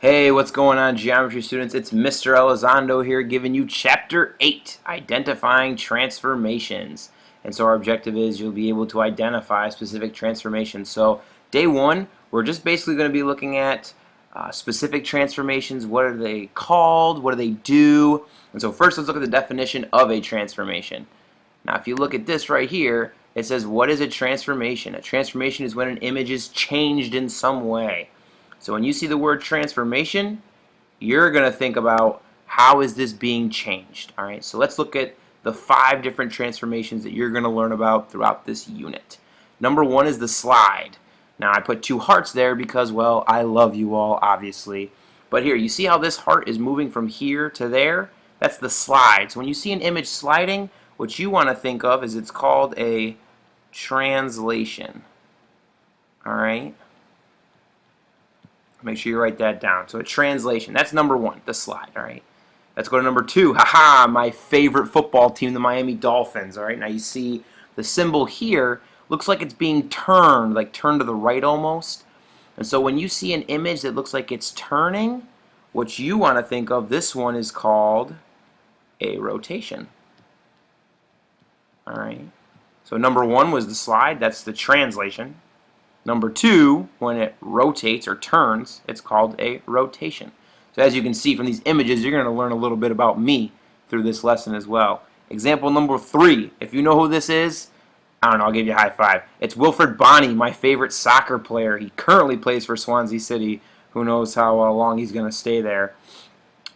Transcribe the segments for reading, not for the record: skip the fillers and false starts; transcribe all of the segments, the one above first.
Hey, what's going on, geometry students? It's Mr. Elizondo here giving you Chapter 8, Identifying Transformations. And so our objective is you'll be able to identify specific transformations. So day one, we're just basically going to be looking at specific transformations. What are they called? What do they do? And so first, let's look at the definition of a transformation. Now, if you look at this right here, it says, what is a transformation? A transformation is when an image is changed in some way. So when you see the word transformation, you're going to think about how is this being changed. All right, so let's look at the 5 different transformations that you're going to learn about throughout this unit. Number 1 is the slide. Now I put 2 hearts there because, well, I love you all, obviously. But here, you see how this heart is moving from here to there? That's the slide. So when you see an image sliding, what you want to think of is it's called a translation. All right? Make sure you write that down. So a translation, that's number 1, the slide, all right? Let's go to number 2. Haha, my favorite football team, the Miami Dolphins, all right? Now you see the symbol here looks like it's being turned, like turned to the right almost. And so when you see an image that looks like it's turning, what you want to think of, this one is called a rotation. All right? So number 1 was the slide, that's the translation. Number 2, when it rotates or turns, it's called a rotation. So as you can see from these images, you're going to learn a little bit about me through this lesson as well. Example number 3, if you know who this is, I don't know, I'll give you a high five. It's Wilfred Bonney, my favorite soccer player. He currently plays for Swansea City. Who knows how long he's going to stay there.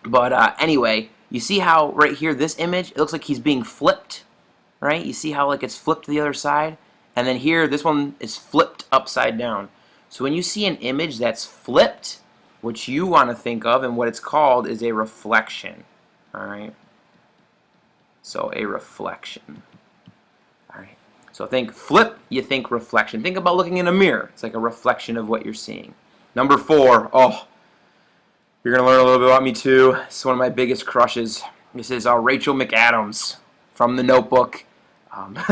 But anyway, you see how right here, this image, it looks like he's being flipped, right? You see how like it's flipped to the other side? And then here, this one is flipped upside down. So when you see an image that's flipped, what you want to think of and what it's called is a reflection. All right? So a reflection. All right. So think flip, you think reflection. Think about looking in a mirror. It's like a reflection of what you're seeing. Number 4, oh, you're going to learn a little bit about me too. It's one of my biggest crushes. This is Rachel McAdams from The Notebook.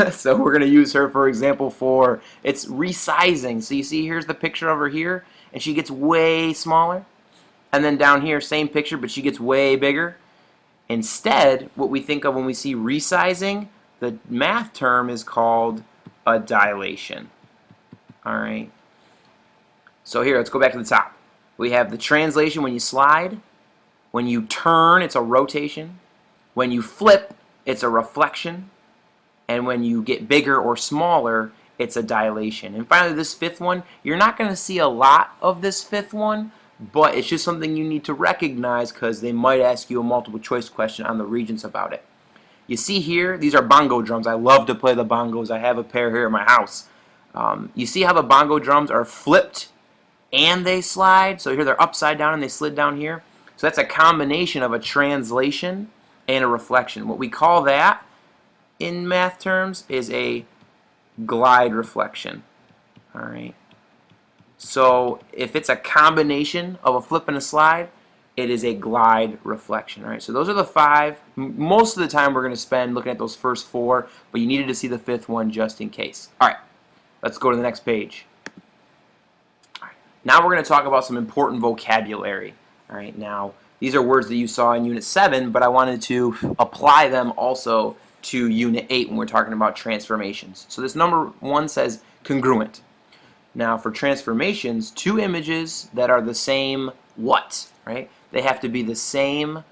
So we're going to use her, for example, for it's resizing. So you see here's the picture over here, and she gets way smaller. And then down here, same picture, but she gets way bigger. Instead, what we think of when we see resizing, the math term is called a dilation. All right. So here, let's go back to the top. We have the translation when you slide. When you turn, it's a rotation. When you flip, it's a reflection. And when you get bigger or smaller, it's a dilation. And finally, this 5th one, you're not going to see a lot of this 5th one, but it's just something you need to recognize because they might ask you a multiple choice question on the Regents about it. You see here, these are bongo drums. I love to play the bongos. I have a pair here at my house. You see how the bongo drums are flipped and they slide? So here they're upside down and they slid down here. So that's a combination of a translation and a reflection. What we call that in math terms is a glide reflection. All right. So if it's a combination of a flip and a slide, it is a glide reflection. All right. So those are the 5. Most of the time we're going to spend looking at those first 4, but you needed to see the 5th one just in case. All right. Let's go to the next page. All right. Now we're going to talk about some important vocabulary. All right. Now these are words that you saw in Unit 7, but I wanted to apply them also to Unit 8 when we're talking about transformations. So this number 1 says congruent. Now for transformations, 2 images that are the same what, right? They have to be the same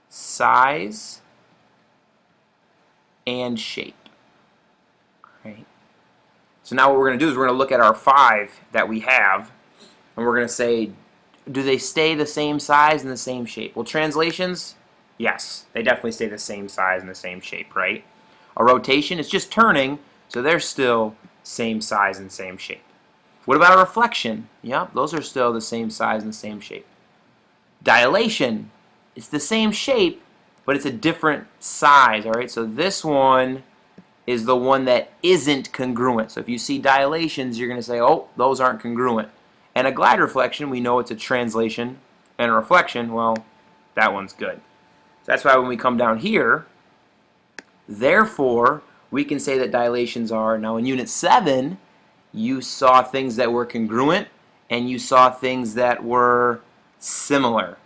size and shape, right? So now what we're going to do is we're going to look at our 5 that we have, and we're going to say, do they stay the same size and the same shape? Well, translations, yes, they definitely stay the same size and the same shape, right? A rotation, it's just turning, so they're still same size and same shape. What about a reflection? Yep, those are still the same size and the same shape. Dilation, it's the same shape, but it's a different size, all right? So this one is the one that isn't congruent. So if you see dilations, you're going to say, oh, those aren't congruent. And a glide reflection, we know it's a translation, and a reflection, well, that one's good. So that's why when we come down here, therefore, we can say that dilations are, now in Unit 7, you saw things that were congruent, and you saw things that were similar.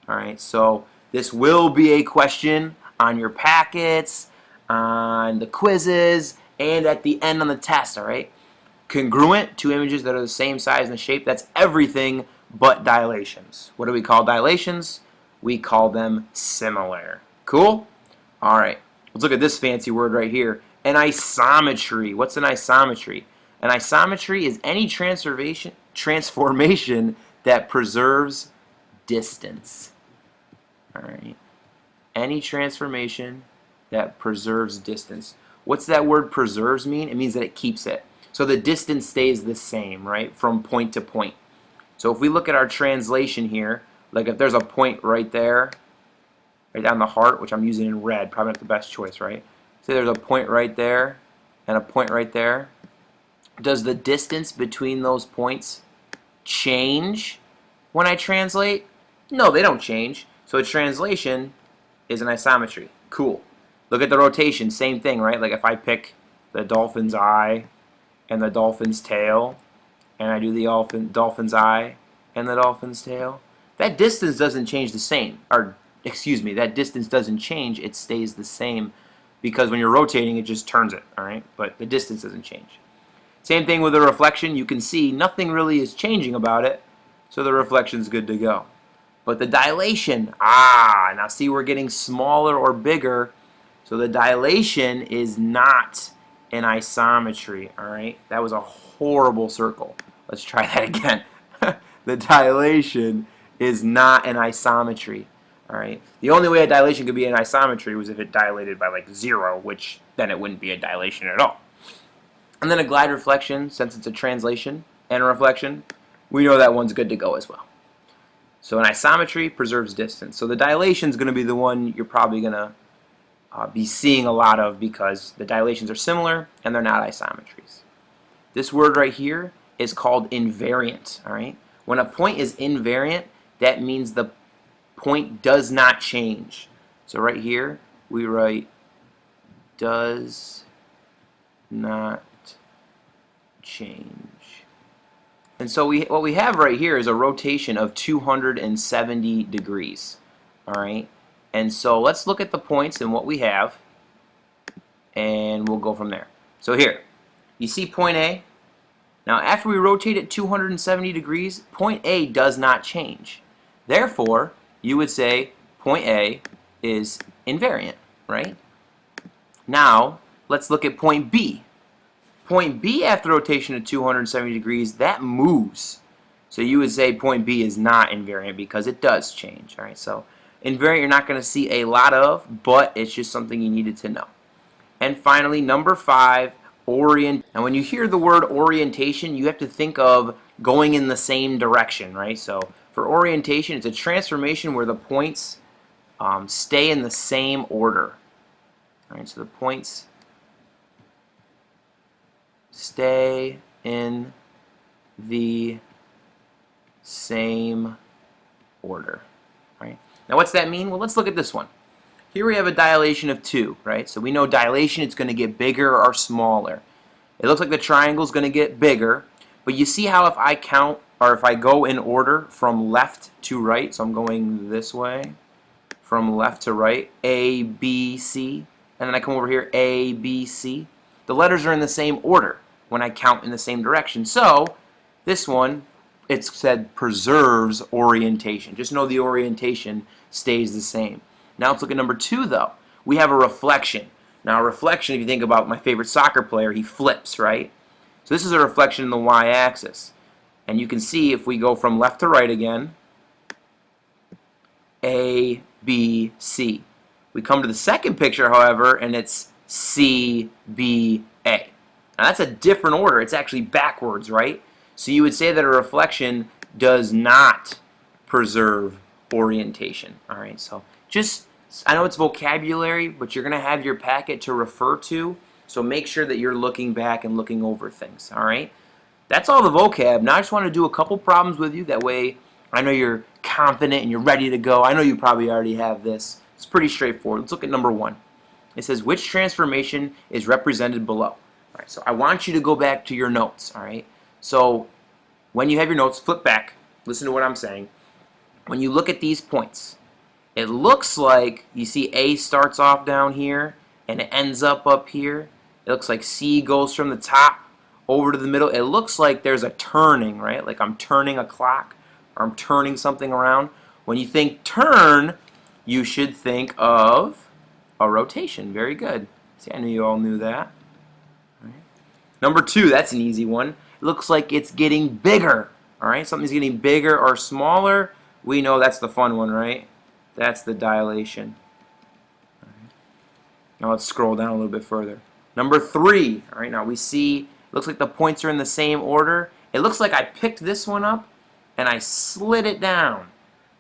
All right, so this will be a question on your packets, on the quizzes, and at the end on the test, all right? Congruent, two images that are the same size and shape, that's everything but dilations. What do we call dilations? We call them similar. Cool? All right, let's look at this fancy word right here. An isometry. What's an isometry? An isometry is any transformation that preserves distance. All right. Any transformation that preserves distance. What's that word preserves mean? It means that it keeps it. So the distance stays the same, right, from point to point. So if we look at our translation here, like if there's a point right there, right down the heart, which I'm using in red, probably not the best choice, right? Say there's a point right there and a point right there. Does the distance between those points change when I translate? No, they don't change. So a translation is an isometry. Cool. Look at the rotation, same thing, right? Like if I pick the dolphin's eye and the dolphin's tail, and I do the dolphin's eye and the dolphin's tail, that distance doesn't change the same. Or, excuse me, that distance doesn't change, it stays the same, because when you're rotating, it just turns it, all right? But the distance doesn't change. Same thing with the reflection. You can see nothing really is changing about it, so the reflection's good to go. But the dilation, now see we're getting smaller or bigger, so the dilation is not an isometry, all right? That was a horrible circle. Let's try that again. The dilation is not an isometry, all right? The only way a dilation could be an isometry was if it dilated by like 0, which then it wouldn't be a dilation at all. And then a glide reflection, since it's a translation and a reflection, we know that one's good to go as well. So an isometry preserves distance. So the dilation is going to be the one you're probably going to be seeing a lot of, because the dilations are similar and they're not isometries. This word right here is called invariant. All right. When a point is invariant, that means the point does not change. So right here we write does not change. And so what we have right here is a rotation of 270 degrees. All right. And so let's look at the points and what we have, and we'll go from there. So here, you see point A. Now after we rotate it 270 degrees, point A does not change. Therefore, you would say point A is invariant, right? Now, let's look at point B. Point B, after rotation of 270 degrees, that moves. So you would say point B is not invariant because it does change. All right, so invariant you're not going to see a lot of, but it's just something you needed to know. And finally, number 5, orient. And when you hear the word orientation, you have to think of going in the same direction, right? So for orientation, it's a transformation where the points stay in the same order. All right, so the points stay in the same order, right? Now what's that mean? Well, let's look at this one. Here we have a dilation of 2, right? So we know dilation, it's going to get bigger or smaller. It looks like the triangle is going to get bigger, but you see how if I count, or if I go in order from left to right, so I'm going this way, from left to right, A, B, C, and then I come over here, A, B, C. The letters are in the same order when I count in the same direction. So this one, it said preserves orientation. Just know the orientation stays the same. Now let's look at number 2 though. We have a reflection. Now a reflection, if you think about my favorite soccer player, he flips, right? So this is a reflection in the y-axis. And you can see if we go from left to right again, A, B, C. We come to the second picture, however, and it's C, B, A. Now that's a different order. It's actually backwards, right? So you would say that a reflection does not preserve orientation. All right, so just, I know it's vocabulary, but you're going to have your packet to refer to, so make sure that you're looking back and looking over things. All right, that's all the vocab. Now I just want to do a couple problems with you. That way I know you're confident and you're ready to go. I know you probably already have this. It's pretty straightforward. Let's look at number 1. It says, which transformation is represented below? All right, so I want you to go back to your notes. All right, so when you have your notes, flip back. listen to what I'm saying. When you look at these points, it looks like you see A starts off down here and it ends up here. It looks like C goes from the top over to the middle. It looks like there's a turning, right? Like I'm turning a clock or I'm turning something around. When you think turn, you should think of a rotation. Very good. See, I knew you all knew that. All right. Number 2, that's an easy one. It looks like it's getting bigger. All right, something's getting bigger or smaller. We know that's the fun one, right? That's the dilation. All right. Now let's scroll down a little bit further. Number 3. All right, now we see, looks like the points are in the same order. It looks like I picked this one up and I slid it down.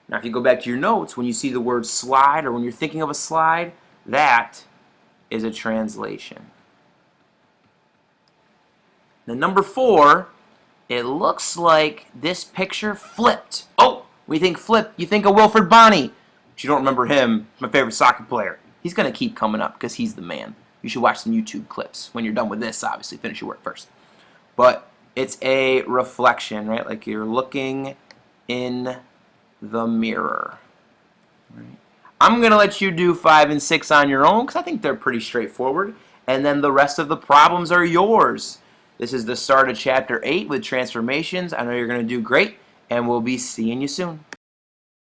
Now if you go back to your notes, when you see the word slide or when you're thinking of a slide, that is a translation. Then number 4, it looks like this picture flipped. Oh, we think flip, you think of Wilfred Bonny. But you don't remember him, my favorite soccer player. He's going to keep coming up because he's the man. You should watch some YouTube clips. When you're done with this, obviously, finish your work first. But it's a reflection, right? Like you're looking in the mirror. Right? I'm going to let you do 5 and 6 on your own because I think they're pretty straightforward. And then the rest of the problems are yours. This is the start of Chapter 8 with transformations. I know you're going to do great, and we'll be seeing you soon.